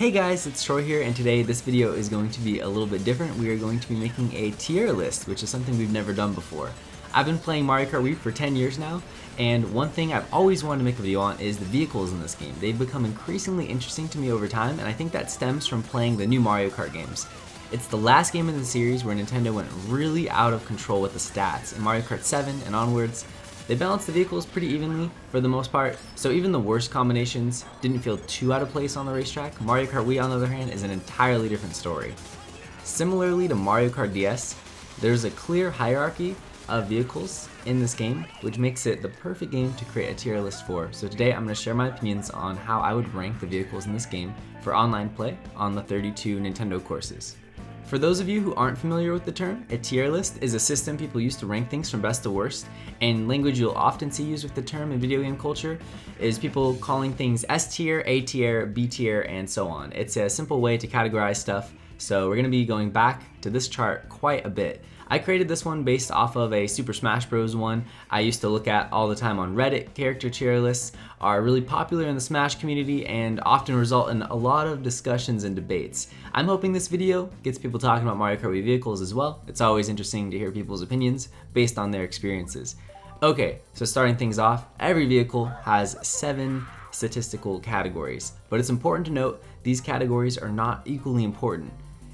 Hey guys, it's Troy here, and today this video is going to be a little bit different. We are going to be making a tier list, which is something we've never done before. I've been playing Mario Kart Wii for 10 years now, and one thing I've always wanted to make a video on is the vehicles in this game. They've become increasingly interesting to me over time, and I think that stems from playing the new Mario Kart games. It's the last game in the series where Nintendo went really out of control with the stats. In Mario Kart 7 and onwards, they balanced the vehicles pretty evenly for the most part, so even the worst combinations didn't feel too out of place on the racetrack. Mario Kart Wii, on the other hand, is an entirely different story. Similarly to Mario Kart DS, there's a clear hierarchy of vehicles in this game, which makes it the perfect game to create a tier list for. So today I'm going to share my opinions on how I would rank the vehicles in this game for online play on the 32 Nintendo courses. For those of you who aren't familiar with the term, a tier list is a system people use to rank things from best to worst, and language you'll often see used with the term in video game culture is people calling things S tier, A tier, B tier, and so on. It's a simple way to categorize stuff, so we're going to be going back to this chart quite a bit. I created this one based off of a Super Smash Bros. One I used to look at all the time on Reddit. Character tier lists are really popular in the Smash community and often result in a lot of discussions and debates. I'm hoping this video gets people talking about Mario Kart Wii vehicles as well. It's always interesting to hear people's opinions based on their experiences. Okay, so starting things off, every vehicle has 7 statistical categories, but it's important to note these categories are not equally important.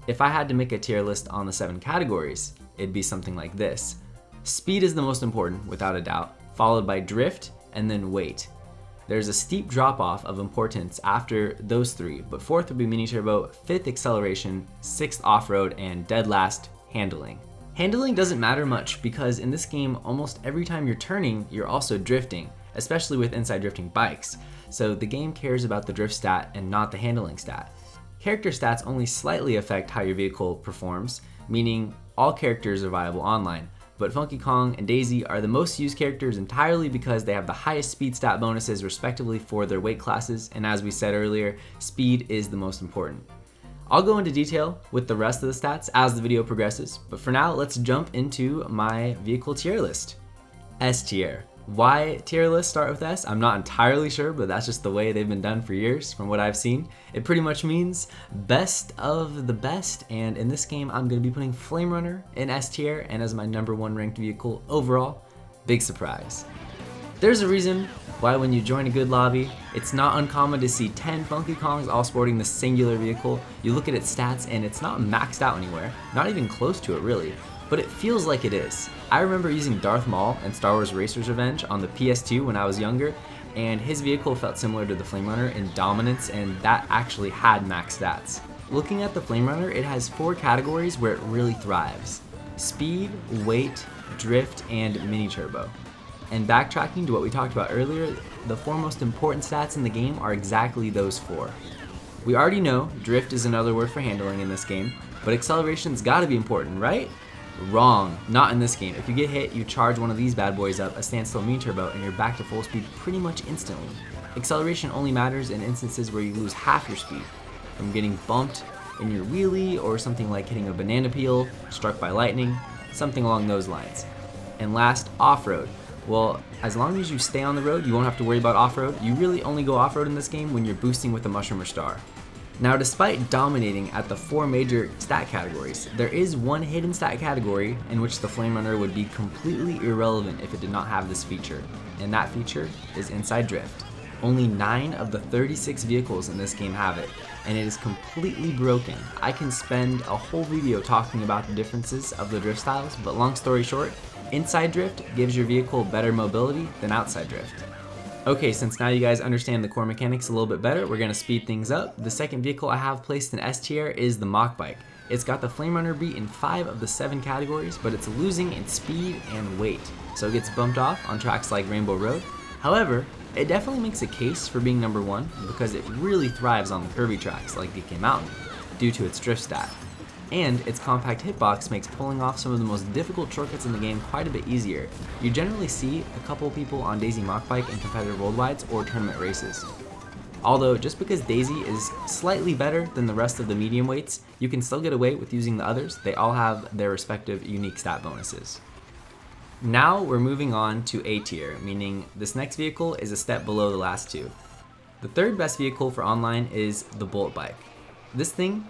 If I had to make a tier list on the 7 categories, it'd be something like this. Speed is the most important, without a doubt, followed by drift and then weight. There's a steep drop-off of importance after those 3, but 4th would be mini turbo, 5th acceleration, 6th off-road, and dead last, handling. Handling doesn't matter much because in this game, almost every time you're turning, you're also drifting, especially with inside drifting bikes. So the game cares about the drift stat and not the handling stat. Character stats only slightly affect how your vehicle performs, meaning all characters are viable online, but Funky Kong and Daisy are the most used characters entirely because they have the highest speed stat bonuses respectively for their weight classes, and as we said earlier, speed is the most important. I'll go into detail with the rest of the stats as the video progresses, but for now let's jump into my vehicle tier list. S tier. Why tier lists start with S? I'm not entirely sure, but that's just the way they've been done for years from what I've seen. It pretty much means best of the best, and in this game I'm going to be putting Flame Runner in S tier and as my #1 ranked vehicle overall. Big surprise. There's a reason why when you join a good lobby, it's not uncommon to see 10 Funky Kongs all sporting the singular vehicle. You look at its stats and it's not maxed out anywhere, not even close to it really, but it feels like it is. I remember using Darth Maul in Star Wars Racer's Revenge on the PS2 when I was younger, and his vehicle felt similar to the Flame Runner in dominance, and that actually had max stats. Looking at the Flame Runner, it has 4 categories where it really thrives: speed, weight, drift, and mini turbo. And backtracking to what we talked about earlier, the 4 most important stats in the game are exactly those 4. We already know drift is another word for handling in this game, but acceleration's gotta be important, right? Wrong, not in this game. If you get hit, you charge one of these bad boys up, a standstill mini turbo, and you're back to full speed pretty much instantly. Acceleration only matters in instances where you lose half your speed, from getting bumped in your wheelie or something like hitting a banana peel, struck by lightning, something along those lines. And last, off-road. Well, as long as you stay on the road, you won't have to worry about off-road. You really only go off-road in this game when you're boosting with a mushroom or star. Now, despite dominating at the 4 major stat categories, there is one hidden stat category in which the Flame Runner would be completely irrelevant if it did not have this feature, and that feature is inside drift. Only 9 of the 36 vehicles in this game have it, and it is completely broken. I can spend a whole video talking about the differences of the drift styles, but long story short, inside drift gives your vehicle better mobility than outside drift. Okay, since now you guys understand the core mechanics a little bit better, we're going to speed things up. The second vehicle I have placed in S tier is the Mach Bike. It's got the Flame Runner beat in 5 of the 7 categories, but it's losing in speed and weight, so it gets bumped off on tracks like Rainbow Road. However, it definitely makes a case for being #1 because it really thrives on the curvy tracks like DK Mountain due to its drift stat. And its compact hitbox makes pulling off some of the most difficult shortcuts in the game quite a bit easier. You generally see a couple people on Daisy Mach Bike in competitive worldwides or tournament races. Although, just because Daisy is slightly better than the rest of the medium weights, you can still get away with using the others. They all have their respective unique stat bonuses. Now we're moving on to A tier, meaning this next vehicle is a step below the last 2. The third best vehicle for online is the Bolt Bike. This thing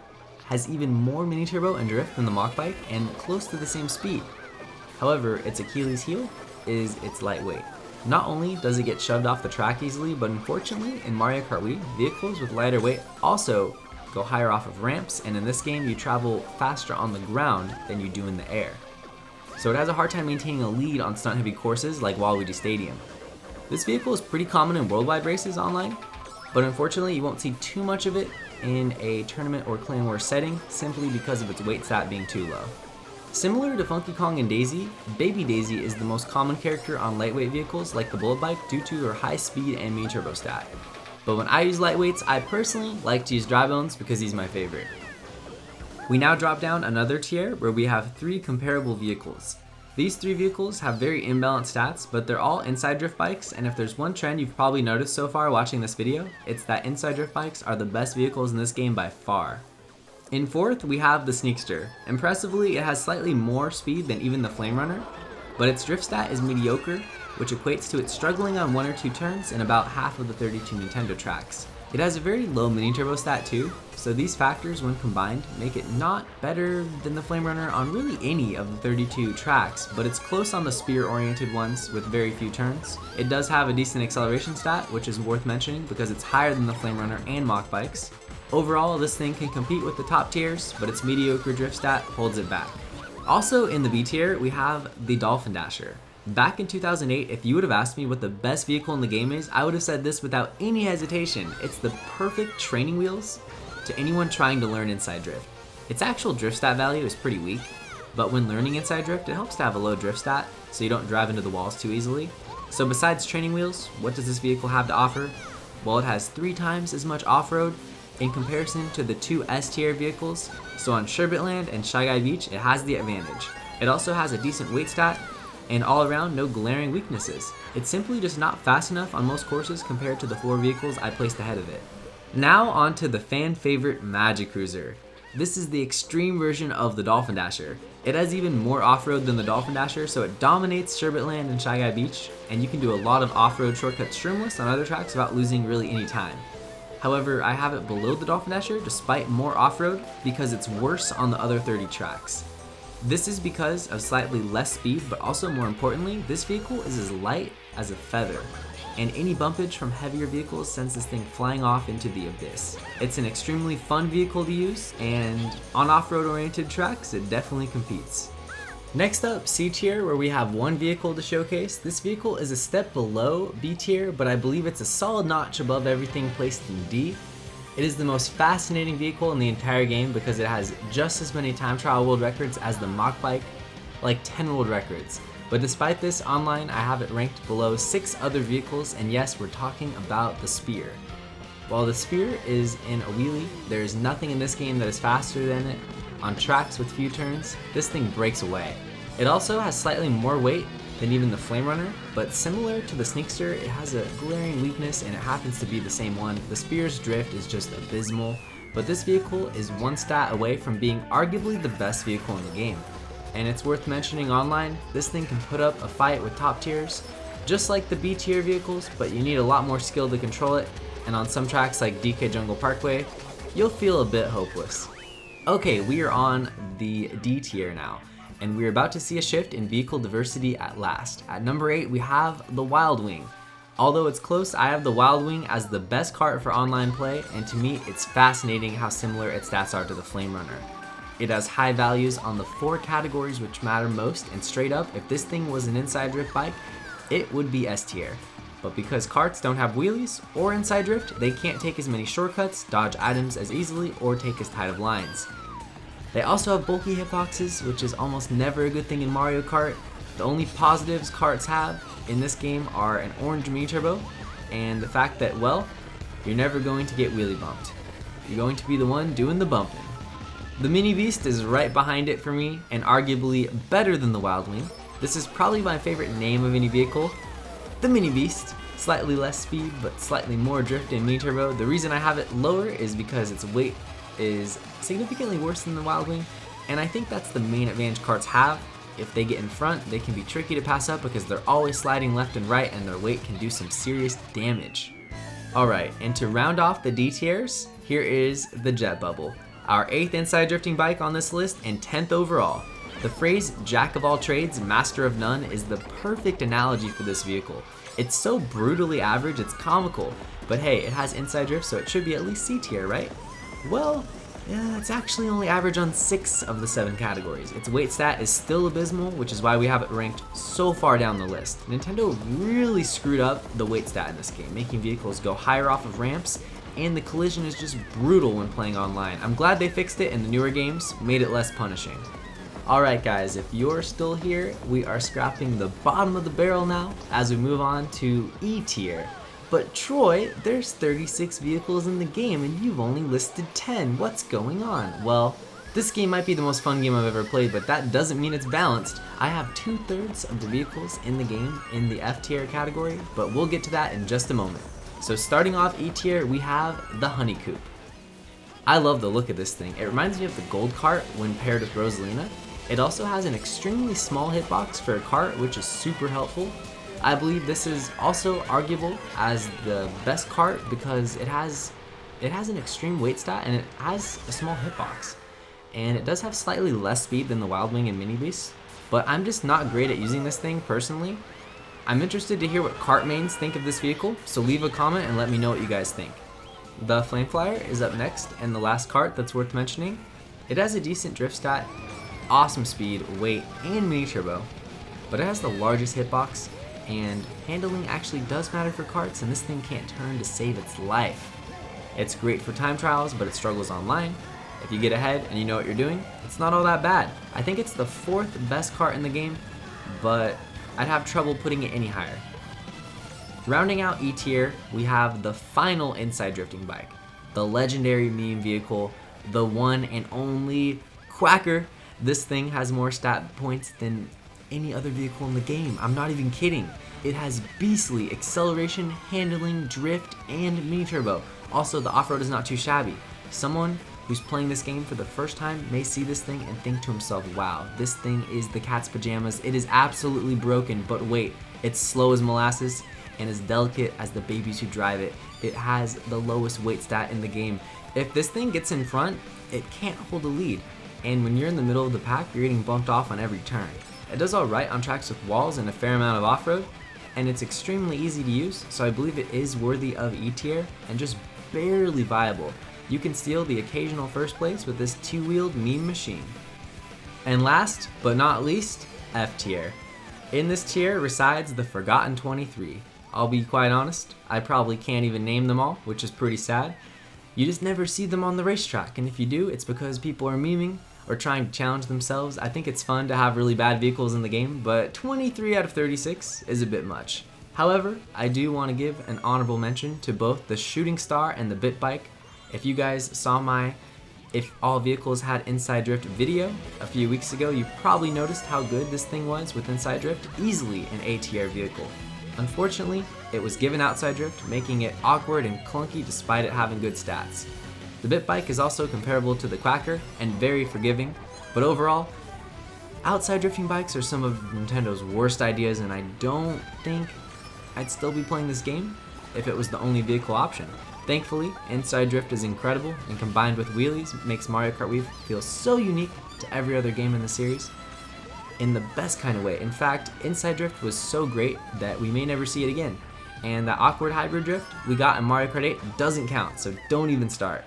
has even more mini turbo and drift than the Mach Bike and close to the same speed. However, its Achilles heel is its lightweight. Not only does it get shoved off the track easily, but unfortunately in Mario Kart Wii, vehicles with lighter weight also go higher off of ramps, and in this game you travel faster on the ground than you do in the air. So it has a hard time maintaining a lead on stunt heavy courses like Waluigi Stadium. This vehicle is pretty common in worldwide races online, but unfortunately you won't see too much of it in a tournament or clan war setting simply because of its weight stat being too low. Similar to Funky Kong and Daisy, Baby Daisy is the most common character on lightweight vehicles like the Bullet Bike due to her high speed and mini turbo stat. But when I use lightweights, I personally like to use Dry Bones because he's my favorite. We now drop down another tier where we have 3 comparable vehicles. These 3 vehicles have very imbalanced stats, but they're all inside drift bikes, and if there's one trend you've probably noticed so far watching this video, it's that inside drift bikes are the best vehicles in this game by far. In 4th, we have the Sneakster. Impressively, it has slightly more speed than even the Flame Runner, but its drift stat is mediocre, which equates to it struggling on 1 or 2 turns in about half of the 32 Nintendo tracks. It has a very low mini turbo stat too, so these factors when combined make it not better than the Flame Runner on really any of the 32 tracks, but it's close on the spear oriented ones with very few turns. It does have a decent acceleration stat, which is worth mentioning because it's higher than the Flame Runner and Mach Bikes. Overall, this thing can compete with the top tiers, but its mediocre drift stat holds it back. Also in the B tier, we have the Dolphin Dasher. Back in 2008, if you would have asked me what the best vehicle in the game is, I would have said this without any hesitation. It's the perfect training wheels to anyone trying to learn inside drift. Its actual drift stat value is pretty weak, but when learning inside drift, it helps to have a low drift stat so you don't drive into the walls too easily. So besides training wheels, what does this vehicle have to offer? Well, it has 3 times as much off-road in comparison to the 2 S tier vehicles, so on Sherbetland and Shy Guy Beach, it has the advantage. It also has a decent weight stat, and all around no glaring weaknesses. It's simply just not fast enough on most courses compared to the 4 vehicles I placed ahead of it. Now on to the fan favorite Magic Cruiser. This is the extreme version of the Dolphin Dasher. It has even more off-road than the Dolphin Dasher, so it dominates Sherbetland and Shy Guy Beach, and you can do a lot of off-road shortcuts trimless on other tracks without losing really any time. However, I have it below the Dolphin Dasher despite more off-road because it's worse on the other 30 tracks. This is because of slightly less speed, but also more importantly, this vehicle is as light as a feather, and any bumpage from heavier vehicles sends this thing flying off into the abyss. It's an extremely fun vehicle to use, and on off-road oriented tracks, it definitely competes. Next up, C tier, where we have 1 vehicle to showcase. This vehicle is a step below B tier, but I believe it's a solid notch above everything placed in D. It is the most fascinating vehicle in the entire game because it has just as many time trial world records as the Mach Bike, like 10 world records. But despite this, online I have it ranked below 6 other vehicles, and yes, we're talking about the Spear. While the Spear is in a wheelie, there is nothing in this game that is faster than it. On tracks with few turns, this thing breaks away. It also has slightly more weight than even the Flame Runner, but similar to the Sneakster, it has a glaring weakness and it happens to be the same one. The Spear's drift is just abysmal, but this vehicle is 1 stat away from being arguably the best vehicle in the game. And it's worth mentioning online, this thing can put up a fight with top tiers, just like the B tier vehicles, but you need a lot more skill to control it, and on some tracks like DK Jungle Parkway, you'll feel a bit hopeless. Okay, we are on the D tier now, and we're about to see a shift in vehicle diversity at last. At number 8, we have the Wild Wing. Although it's close, I have the Wild Wing as the best kart for online play, and to me, it's fascinating how similar its stats are to the Flame Runner. It has high values on the 4 categories which matter most, and straight up, if this thing was an inside drift bike, it would be S tier. But because karts don't have wheelies or inside drift, they can't take as many shortcuts, dodge items as easily, or take as tight of lines. They also have bulky hitboxes, which is almost never a good thing in Mario Kart. The only positives karts have in this game are an orange mini turbo, and the fact that, well, you're never going to get wheelie bumped. You're going to be the one doing the bumping. The Mini Beast is right behind it for me, and arguably better than the Wild Wing. This is probably my favorite name of any vehicle. The Mini Beast, slightly less speed, but slightly more drift and mini turbo. The reason I have it lower is because its weight is significantly worse than the Wild Wing, and I think that's the main advantage karts have. If they get in front, they can be tricky to pass up because they're always sliding left and right, and their weight can do some serious damage. Alright, and to round off the D tiers, here is the Jet Bubble, our 8th inside drifting bike on this list and 10th overall. The phrase "jack of all trades, master of none" is the perfect analogy for this vehicle. It's so brutally average, it's comical, but hey, it has inside drift, so it should be at least C tier, right? Well, yeah, it's actually only average on 6 of the 7 categories. Its weight stat is still abysmal, which is why we have it ranked so far down the list. Nintendo really screwed up the weight stat in this game, making vehicles go higher off of ramps, and the collision is just brutal when playing online. I'm glad they fixed it in the newer games, made it less punishing. Alright guys, if you're still here, we are scrapping the bottom of the barrel now as we move on to E tier. But Troy, there's 36 vehicles in the game and you've only listed 10. What's going on? Well, this game might be the most fun game I've ever played, but that doesn't mean it's balanced. I have 2/3 of the vehicles in the game in the F tier category, but we'll get to that in just a moment. So starting off E tier, we have the Honey Coupe. I love the look of this thing. It reminds me of the Gold Cart when paired with Rosalina. It also has an extremely small hitbox for a cart, which is super helpful. I believe this is also arguable as the best cart because it has an extreme weight stat and it has a small hitbox. And it does have slightly less speed than the Wild Wing and Mini Beast, but I'm just not great at using this thing personally. I'm interested to hear what cart mains think of this vehicle, so leave a comment and let me know what you guys think. The Flame Flyer is up next and the last cart that's worth mentioning. It has a decent drift stat, awesome speed, weight, and mini turbo, but it has the largest hitbox, and handling actually does matter for carts, and this thing can't turn to save its life. It's great for time trials, but it struggles online. If you get ahead and you know what you're doing, it's not all that bad. I think it's the 4th best cart in the game, but I'd have trouble putting it any higher. Rounding out E tier, we have the final inside drifting bike, the legendary meme vehicle, the one and only Quacker. This thing has more stat points than any other vehicle in the game. I'm not even kidding. It has beastly acceleration, handling, drift, and mini turbo. Also, the off-road is not too shabby. Someone who's playing this game for the first time may see this thing and think to himself, wow, this thing is the cat's pajamas. It is absolutely broken, but wait, it's slow as molasses and as delicate as the babies who drive it. It has the lowest weight stat in the game. If this thing gets in front, it can't hold a lead. And when you're in the middle of the pack, you're getting bumped off on every turn. It does alright on tracks with walls and a fair amount of off-road, and it's extremely easy to use, so I believe it is worthy of E tier and just barely viable. You can steal the occasional first place with this 2-wheeled meme machine. And last but not least, F tier. In this tier resides the Forgotten 23. I'll be quite honest, I probably can't even name them all, which is pretty sad. You just never see them on the racetrack, and if you do, it's because people are memeing or trying to challenge themselves. I think it's fun to have really bad vehicles in the game, but 23 out of 36 is a bit much. However, I do want to give an honorable mention to both the Shooting Star and the Bit Bike. If you guys saw my If All Vehicles Had Inside Drift video a few weeks ago, you probably noticed how good this thing was with Inside Drift, easily an A tier vehicle. Unfortunately, it was given Outside Drift, making it awkward and clunky despite it having good stats. The Bit Bike is also comparable to the Quacker and very forgiving, but overall, outside drifting bikes are some of Nintendo's worst ideas, and I don't think I'd still be playing this game if it was the only vehicle option. Thankfully, inside drift is incredible, and combined with wheelies makes Mario Kart Wii feel so unique to every other game in the series in the best kind of way. In fact, inside drift was so great that we may never see it again, and that awkward hybrid drift we got in Mario Kart 8 doesn't count, so don't even start.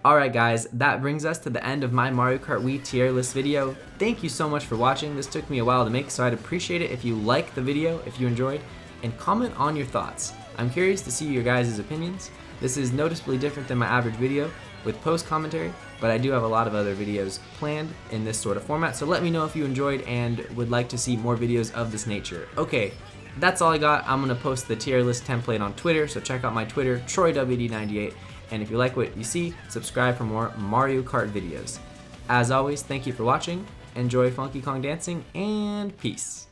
Alright guys, that brings us to the end of my Mario Kart Wii tier list video. Thank you so much for watching. This took me a while to make, so I'd appreciate it if you liked the video, if you enjoyed, and comment on your thoughts. I'm curious to see your guys' opinions. This is noticeably different than my average video with post commentary, but I do have a lot of other videos planned in this sort of format, so let me know if you enjoyed and would like to see more videos of this nature. Okay, that's all I got. I'm going to post the tier list template on Twitter, so check out my Twitter, TroyWD98. And if you like what you see, subscribe for more Mario Kart videos. As always, thank you for watching, enjoy Funky Kong dancing, and peace.